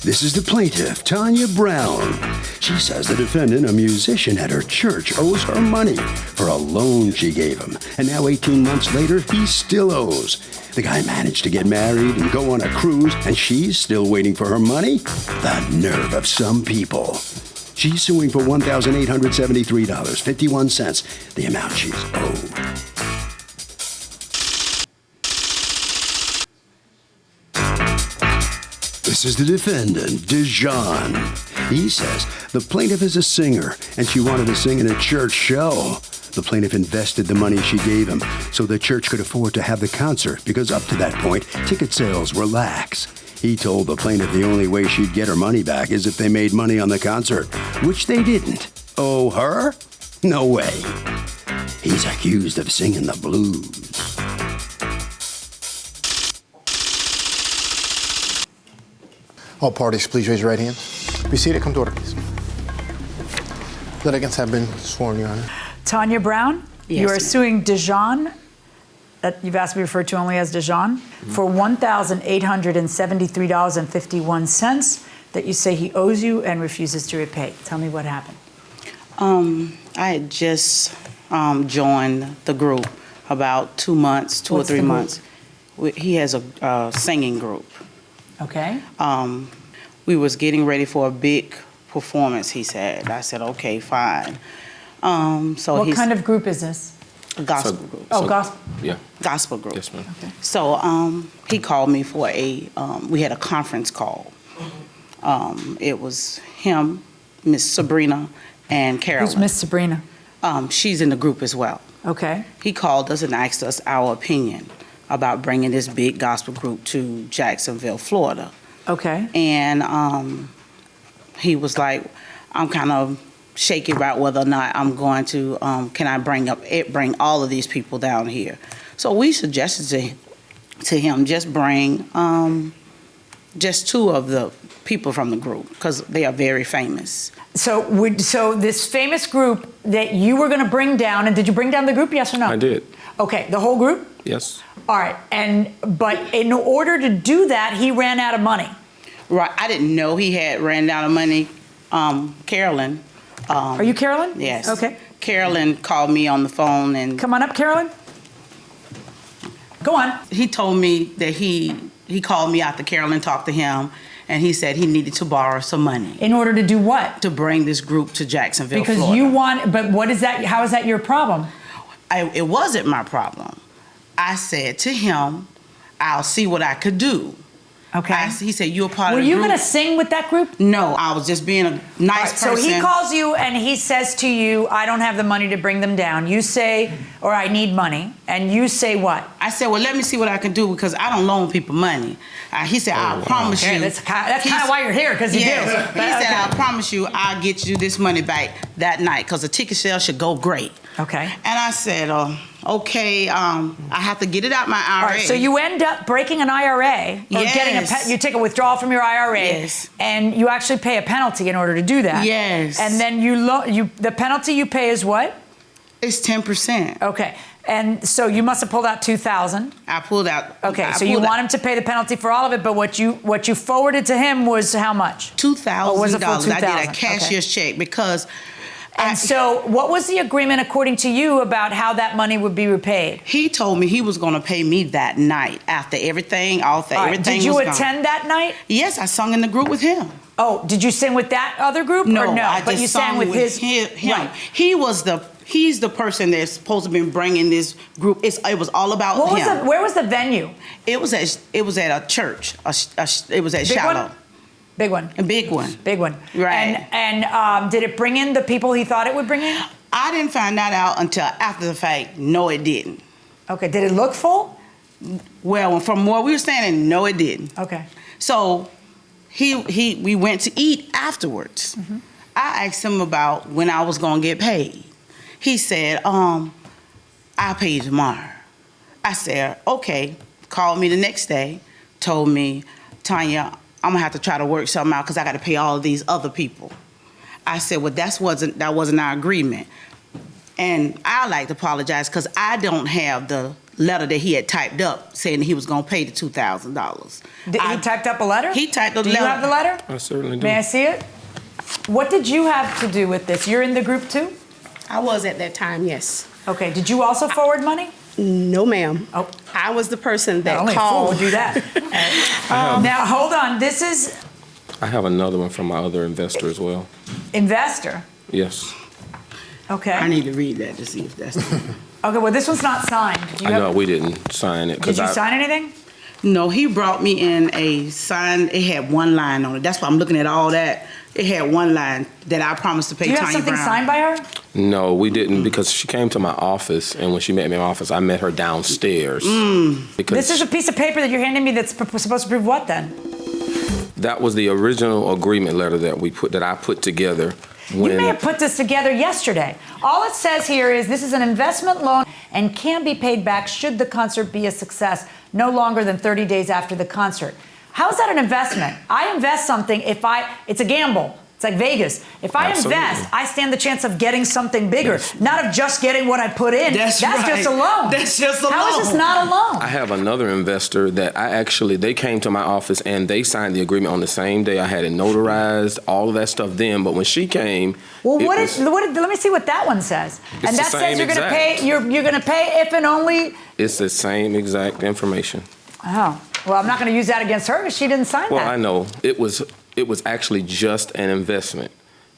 This is the plaintiff, Tanya Brown. She says the defendant, a musician at her church, owes her money for a loan she gave him. And now 18 months later, he still owes. The guy managed to get married and go on a cruise, and she's still waiting for her money? The nerve of some people. She's suing for $1,873.51, the amount she's owed. This is the defendant, Dijon. He says the plaintiff is a singer, and she wanted to sing in a church show. The plaintiff invested the money she gave him so the church could afford to have the concert because up to that point, ticket sales were lax. He told the plaintiff the only way she'd get her money back is if they made money on the concert, which they didn't. Oh, her? No way. He's accused of singing the blues. All parties, please raise your right hand. Be seated. Come to order, please. Litigants have been sworn, Your Honor. Tanya Brown, Yes, you are ma'am. suing Dijon, that you've asked to be referred to only as Dijon, for $1,873.51 that you say he owes you and refuses to repay. Tell me what happened. I had just joined the group about 2 months, two What's or three the group? months. He has a singing group. Okay. We was getting ready for a big performance, he said. I said, okay, fine. So What kind of group is this? a gospel group. Gospel. Yeah. Gospel group. Yes, ma'am. Okay. So he called me for we had a conference call. It was him, Miss Sabrina, and Carolyn. Who's Miss Sabrina? She's in the group as well. Okay. He called us and asked us our opinion about bringing this big gospel group to Jacksonville, Florida. Okay. And he was like, I'm kind of shaky about whether or not I'm going to, can I bring all of these people down here? So we suggested to him just bring just two of the people from the group because they are very famous. So this famous group that you were going to bring down, and did you bring down the group, yes or no? I did. Okay, the whole group? Yes. All right, but in order to do that, he ran out of money. Right, I didn't know he had ran down of money. Carolyn. Are you Carolyn? Yes. Okay. Carolyn called me on the phone and Come on up, Carolyn. Go on. he told me that he called me after Carolyn talked to him, and he said he needed to borrow some money In order to do what? to bring this group to Jacksonville, Because Florida. but what is that? How is that your problem? It wasn't my problem. I said to him, I'll see what I could do. Okay. He said, you're a part Were of the you group. going to sing with that group? No, I was just being a nice So person. he calls you and he says to you, I don't have the money to bring them down. You say, or I need money. And you say what? I said, well, let me see what I can do because I don't loan people money. He said, I promise Okay, you. that's kind of why you're here, because you Yes. do. He said, I promise you I'll get you this money back that night because the ticket sale should go great. Okay. And I said, okay, I have to get it out my IRA. All right, so you end up breaking an IRA, or Yes. you take a withdrawal from your IRA, Yes. and you actually pay a penalty in order to do that. Yes. And then the penalty you pay is what? It's 10%. Okay. And so you must have pulled out $2,000. I pulled out. Okay, so you want him to pay the penalty for all of it, but what you forwarded to him was how much? $2,000. Or was it full I did a $2,000? cashier's check because. And so what was the agreement according to you about how that money would be repaid? He told me he was going to pay me that night after everything, All right, everything did you was gone. attend that night? Yes, I sung in the group with him. Oh, did you sing with that other group? No, or no? I But just you sang sung with his him. Right. He's the person that's supposed to be bringing this group. It was all about him. Where was the venue? It was at a church. It was at Big Shiloh. one? Big one. A big one. Big one. Right. And did it bring in the people he thought it would bring in? I didn't find that out until after the fact. No, it didn't. Okay. Did it look full? Well, from where we were standing, no, it didn't. Okay. So we went to eat afterwards. Mm-hmm. I asked him about when I was gonna get paid. He said, I'll pay you tomorrow. I said, okay. Called me the next day, told me, Tanya, I'm gonna have to try to work something out because I gotta pay all of these other people. I said, well, that wasn't our agreement. And I like to apologize because I don't have the letter that he had typed up saying that he was going to pay the $2,000. He typed up a letter? He typed a letter. Do you have the letter? I certainly do. May I see it? What did you have to do with this? You're in the group too? I was at that time, yes. Okay, did you also forward money? No, ma'am. Oh. I was the person that Only a fool called. would do that. Now, hold on, this is I have another one from my other investor as well. investor. Yes. Okay. I need to read that to see if that's... Okay, well, this one's not signed. Do you I have- know we didn't sign it. Did you sign anything? No, he brought me in a sign. It had one line on it. That's why I'm looking at all that. It had one line that I promised to pay Do you have Tanya something Brown. signed by her? No, we didn't because she came to my office, and when she met me in my office, I met her downstairs. Because This is a piece of paper that you're handing me that's supposed to prove what then? that was the original agreement letter that I put together. When You may have put this together yesterday. All it says here is this is an investment loan and can be paid back should the concert be a success no longer than 30 days after the concert. How is that an investment? I invest something it's a gamble. It's like Vegas. If I Absolutely. invest, I stand the chance of getting something bigger, not of just getting what I put in. That's just right. a loan. That's just a How is this loan. not a loan? I have another investor that they came to my office and they signed the agreement on the same day. I had it notarized, all of that stuff then. But when she came, Well, it let was- me see what that one says. It's And the that says same you're going to exact. pay. You're going to pay if and only. it's the same exact information. Oh, well, I'm not going to use that against her because she didn't sign Well, that. I know it was actually just an investment,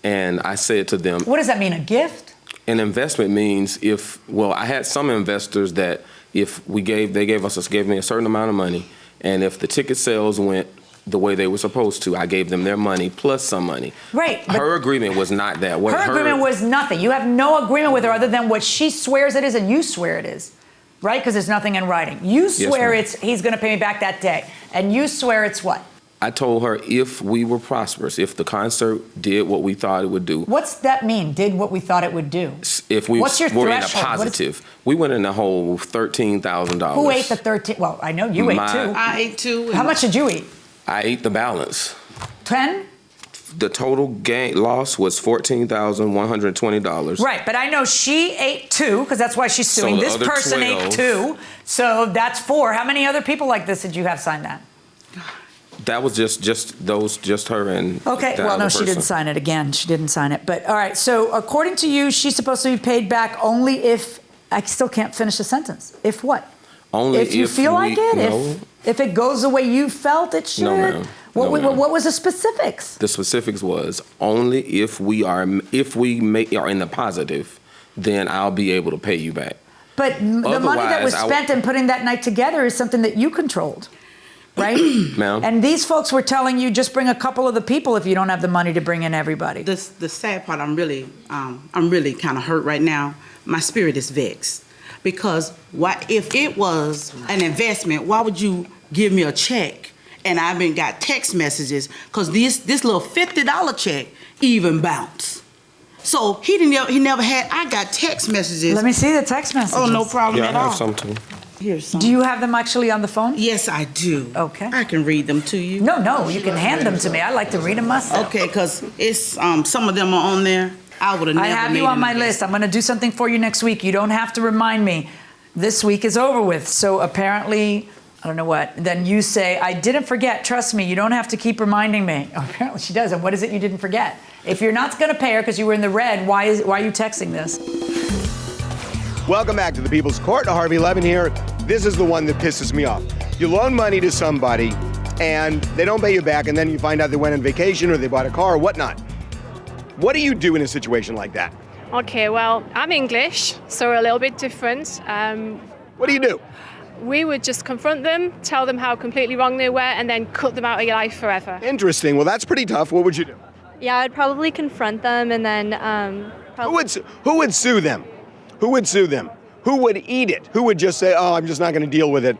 and I said to them, What does that mean? A gift? an investment means I had some investors that if they gave me a certain amount of money, and if the ticket sales went the way they were supposed to, I gave them their money plus some money. Right. but Her agreement was not that way. Her agreement was nothing. You have no agreement with her other than what she swears it is and you swear it is. Right? Because there's nothing in writing. You swear ma'am. he's going to pay me back that day. And you swear it's what? I told her if we were prosperous, if the concert did what we thought it would do, What's that mean? Did what we thought it would do? if we What's your were in a threshold? What is- positive, we went in the hole $13,000. Who ate the 13? Well, I know you ate too. I ate two. How much did you eat? I ate the balance. 10? The total loss was $14,120. Right, but I know she ate 2 because that's why she's So suing. the This other person 12. ate 2, so that's 4. How many other people like this did you have sign that? That was just her and Okay, the well, no, other she didn't person. sign it again. She didn't sign it. But all right, so according to you, she's supposed to be paid back only if, I still can't finish the sentence. If what? Only if you feel like it? No, If it goes the way you felt it should? No, ma'am. What, No, ma'am. what was the specifics? the specifics was only if we are in the positive, then I'll be able to pay you back. But the money that Otherwise, was I spent in putting that night together is something that you controlled, right? Ma'am. And these folks were telling you just bring a couple of the people if you don't have the money to bring in everybody. The sad part, I'm really kind of hurt right now. My spirit is vexed because if it was an investment, why would you give me a check? And I've been got text messages because this little $50 check even bounced. So he never had. I got text messages. Let me see the text messages. Oh, no problem Yeah, at I all. have some too. Here's some. Do you have them actually on the phone? Yes, I do. Okay. I can read them to you. No, you can hand them to me. I like to read them myself. Okay, because it's some of them are on there. I would have never. I have made you on an my investment. list. I'm going to do something for you next week. You don't have to remind me. This week is over with. So apparently, I don't know what. Then you say, I didn't forget. Trust me, you don't have to keep reminding me. Oh, apparently she does. And what is it you didn't forget? If you're not going to pay her because you were in the red, why are you texting this? Welcome back to the People's Court. Harvey Levin here. This is the one that pisses me off. You loan money to somebody and they don't pay you back, and then you find out they went on vacation or they bought a car or whatnot. What do you do in a situation like that? Okay, well, I'm English, so we're a little bit different. What do you do? We would just confront them, tell them how completely wrong they were, and then cut them out of your life forever. Interesting. Well, that's pretty tough. What would you do? Yeah, I'd probably confront them and then Who would sue them? Who would sue them? Who would eat it? Who would just say, oh, I'm just not going to deal with it?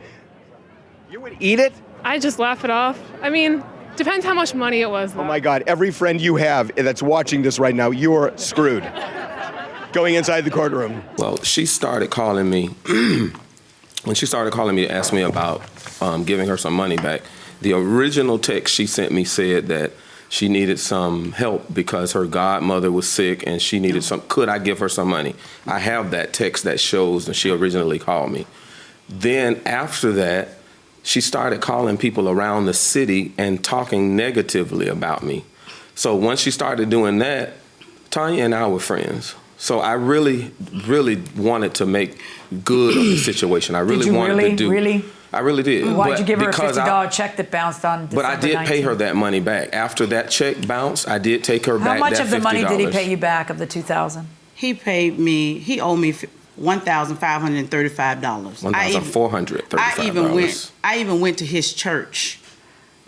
You would eat it? I just laugh it off. I mean, depends how much money it was, though. Oh my God, every friend you have that's watching this right now, you're screwed. Going inside the courtroom. Well, she started calling me. When she started calling me to ask me about giving her some money back, the original text she sent me said that she needed some help because her godmother was sick and she needed could I give her some money? I have that text that shows that she originally called me. Then after that, she started calling people around the city and talking negatively about me. So once she started doing that, Tanya and I were friends. So I really, really wanted to make good of the situation. I really wanted to do. Really? I really did. Why'd But you give her a because $50 check that bounced on December But I did pay her 19th? that money back. After that check bounced, I did take her How back much that of the money did he $50. pay you back of the $2,000? He owed me $1,535. $1,435. I even went to his church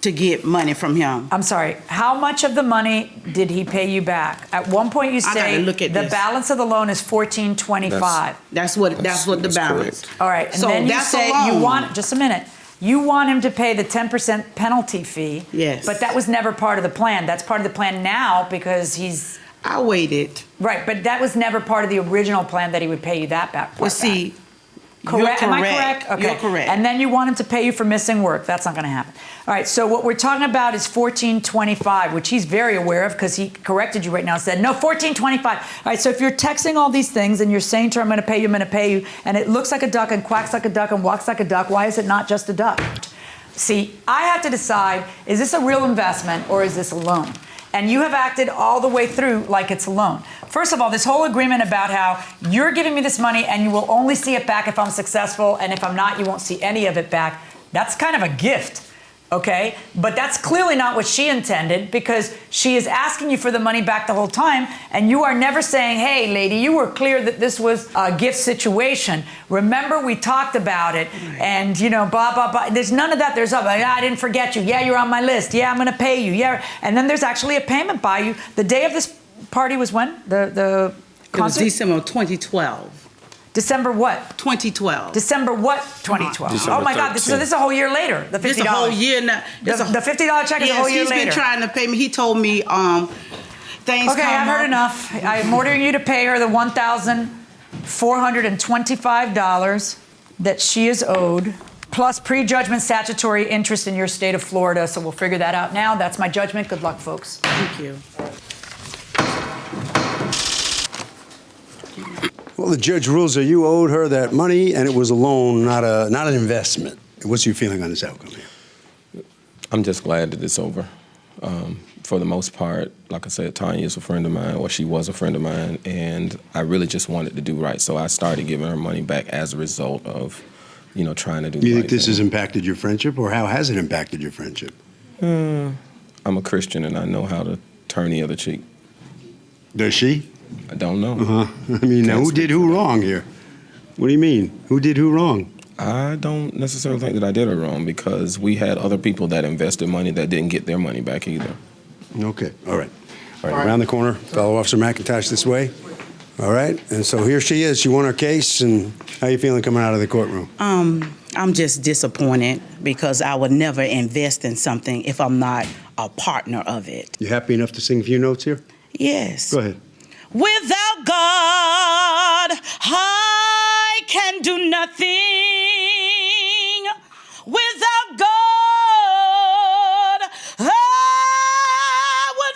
to get money from him. I'm sorry, how much of the money did he pay you back? At one point you I gotta say look at the this. balance of the loan is $1,425. That's what the That's balance. correct. All right, and So then you that's say a you loan. want, just a minute, you want him to pay the 10% penalty fee. Yes. But that was never part of the plan. That's part of the plan now because he's, I waited. right, but that was never part of the original plan that he would pay you that back. Well, see, Correct. you're Am I correct. correct? Okay. You're correct. And then you want him to pay you for missing work. That's not going to happen. All right. So what we're talking about is $1,425, which he's very aware of because he corrected you right now and said, no, $1,425. All right. So if you're texting all these things and you're saying to her, I'm going to pay you, I'm going to pay you, and it looks like a duck and quacks like a duck and walks like a duck, why is it not just a duck? See, I have to decide, is this a real investment or is this a loan? And you have acted all the way through like it's a loan. First of all, this whole agreement about how you're giving me this money and you will only see it back if I'm successful, and if I'm not, you won't see any of it back. That's kind of a gift, okay? But that's clearly not what she intended, because she is asking you for the money back the whole time, and you are never saying, hey, lady, you were clear that this was a gift situation. Remember, we talked about it, and, you know, blah, blah, blah. There's none of that. There's I didn't forget you. Yeah, you're on my list. Yeah, I'm going to pay you. Yeah. And then there's actually a payment by you. The day of this party was when? The It was concert? December 2012. December what? 2012. December what? 2012. December Oh my God! So this is a whole year later. The $50. This a whole year now. The $50 check is a whole year he's later. been trying to pay me. He told me things. Okay, I've heard enough. I'm ordering you to pay her the $1,425 that she is owed, plus prejudgment statutory interest in your state of Florida. So we'll figure that out now. That's my judgment. Good luck, folks. Thank you. Well, the judge rules that you owed her that money, and it was a loan, not an investment. What's your feeling on this outcome here? I'm just glad that it's over. For the most part, like I said, Tanya is a friend of mine, or she was a friend of mine, and I really just wanted to do right. So I started giving her money back as a result of, you know, trying to do. You the think right this thing. has impacted your friendship, or how has it impacted your friendship? I'm a Christian, and I know how to turn the other cheek. Does she? I don't know. I mean, now, who did who wrong here? What do you mean? Who did who wrong? I don't necessarily think that I did her wrong, because we had other people that invested money that didn't get their money back either. Okay, all right. All right, around the corner, fellow Officer McIntosh this way. All right, and so here she is. She won her case, and how you feeling coming out of the courtroom? I'm just disappointed because I would never invest in something if I'm not a partner of it. You happy enough to sing a few notes here? Yes. Go ahead. Without God, I can do nothing. Without God, I would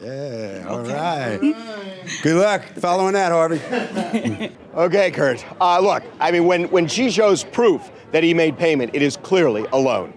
fail. Yeah, all right. Good luck following that, Harvey. Okay, Kurt. Look, I mean, when she shows proof that he made payment, it is clearly a loan.